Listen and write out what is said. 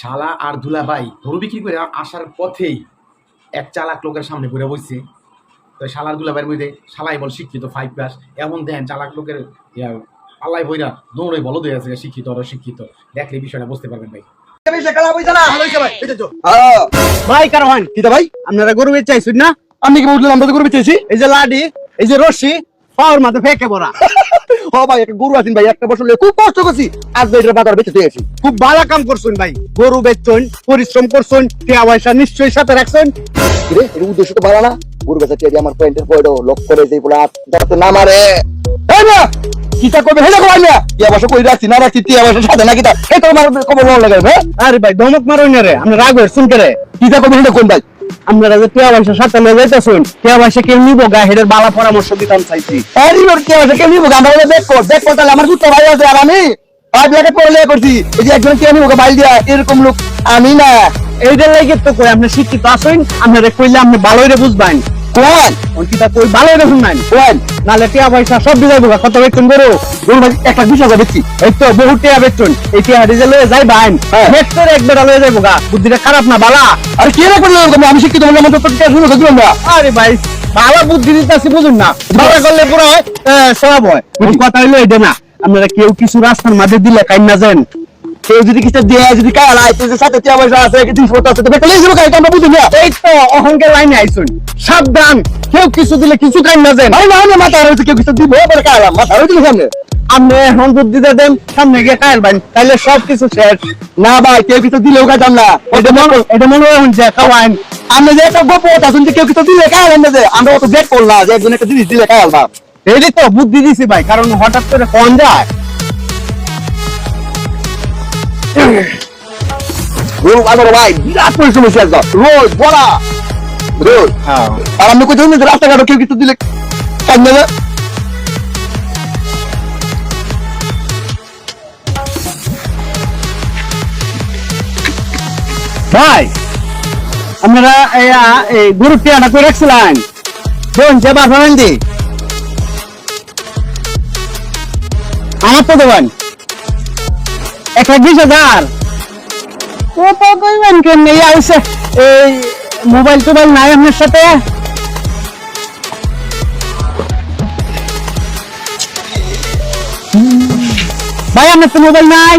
শালা আর দুলা ভাই গরু বিক্রি করে আসার পথেই এক চালাক লোকের সামনে ঘুরে বসছে। তো শালার দুলা ভাইয়ের মধ্যে শালাই বল শিক্ষিত 5 ক্লাস, এমন দেন চালাক লোকের পাল্লাই বইরা দৌড়ে বলো দিয়ে আছে শিক্ষিত আর অশিক্ষিত। দেখলে বিষয়টা বুঝতে পারবেন ভাই। ভাই কারণ কি ভাই আপনারা গরু বেচে চাইছেন না? আমি কি বললাম আমরা গরু বেচেছি? এই যে লাডি, এই যে রশি, পাওয়ার মাঝে ফেকে পড়া। ও ভাই একটা গরু আছেন ভাই, একটা বছর খুব কষ্ট করছি, আজ এটার বাজার বেচে দিয়েছি। খুব ভালো কাম করছেন ভাই, গরু বেচছেন, পরিশ্রম করছেন, টাকা পয়সা নিশ্চয়ই সাথে রাখছেন। রে এর উদ্দেশ্য তো ভালো না, গরু বেচা টিয়া আমার পয়েন্টের পয়ডো লক করে দেই বলে যত না মারে। এই না কিটা করবে হেলা কই না কি অবশ্য কই রাখছি না রাখছি টিয়া পয়সা সাথে না কিটা এই তো আমার খবর ভালো লাগে। হ্যাঁ আরে ভাই ধমক মারো না রে, আমরা রাগ হইছেন করে কিটা করবে হেলা কোন ভাই? আপনারা যে টিয়া পয়সা সাথে লয়ে যাইতাছেন, টিয়া পয়সা কে নিব গা হেডের বালা পরামর্শ দিতাম চাইছি। আরে ওর টিয়া পয়সা কে নিব গা? আমরা দেখ তাহলে আমার দুটো ভাই আছে আর আমি ভাই ব্যাকে পড়লে করছি। এই যে একজন কে নিব গা বাইল দিয়া, এরকম লোক আমি না। এইটার লাগি তো কই আপনি শিক্ষিত আছেন, আপনারে কইলে আপনি ভালোই রে বুঝবেন। কোন কোন কিটা কই ভালোই রে শুনবেন কোন, নালে টিয়া পয়সা সব দিয়ে যাইব। কত বেতন গরু গরু ভাই একটা 20,000 বেচছি, এই তো বহুত টিয়া বেতন। এই টিয়া ডিজেল লয়ে যাই ভাই নেক্সট একবার লয়ে যাইব গা। বুদ্ধিটা খারাপ না বালা? আরে কি রে করলে আমি শিক্ষিত বলে আমার তো টিয়া শুরু করে দিলাম না। আরে ভাই বালা বুদ্ধি দিতেছি বুঝুন না, বালা করলে পুরো সব হয়। কথা হইলো এটা না, আপনারা কেউ কিছু রাস্তার মাঝে দিলে কাইন না যান, কেউ যদি কিছু দিয়ে যদি কালা আইতে যে সাথে টিয়া পয়সা আছে কিছু ফটো আছে তবে কলেজ যাবো কাইটা আমরা বুঝি না। এই তো অহংকার লাইনে আইছুন, সাবধান কেউ কিছু দিলে কিছু কাইন না যান। ভাই না আমি মাথা হইছে কেউ কিছু দিবে পরে কালা মাথা হইছে সামনে আপনি এখন বুদ্ধি দিয়ে দেন, সামনে গিয়ে কাইল ভাই তাইলে সব কিছু শেষ। না ভাই কেউ কিছু দিলেও কাইতাম না, এটা মনে হয় যে খাওয়ান আপনি যে একটা গপ কথা শুনছি কেউ কিছু দিলে কাইল না যে আমরা অত বেট করলাম যে একজন একটা জিনিস দিলে কাইল ভাব। এই তো বুদ্ধি দিছি ভাই, কারণ হঠাৎ করে কোন যায় ভাই বিরাট পরিশ্রম হয়েছে একদম রোজ বড়া রোজ। আর আমি কোথাও রাস্তাঘাটে কেউ কিছু দিলে কাঁদবে। ভাই আপনারা এই গরুর টিয়াটা করে রাখছিলেন দেখুন যে বাসাবেন দি আমার তো দেবেন 1,20,000 কত কইবেন কেমনে আইছে? এই মোবাইল টোবাইল নাই আপনার সাথে? ভাই আপনার তো মোবাইল নাই?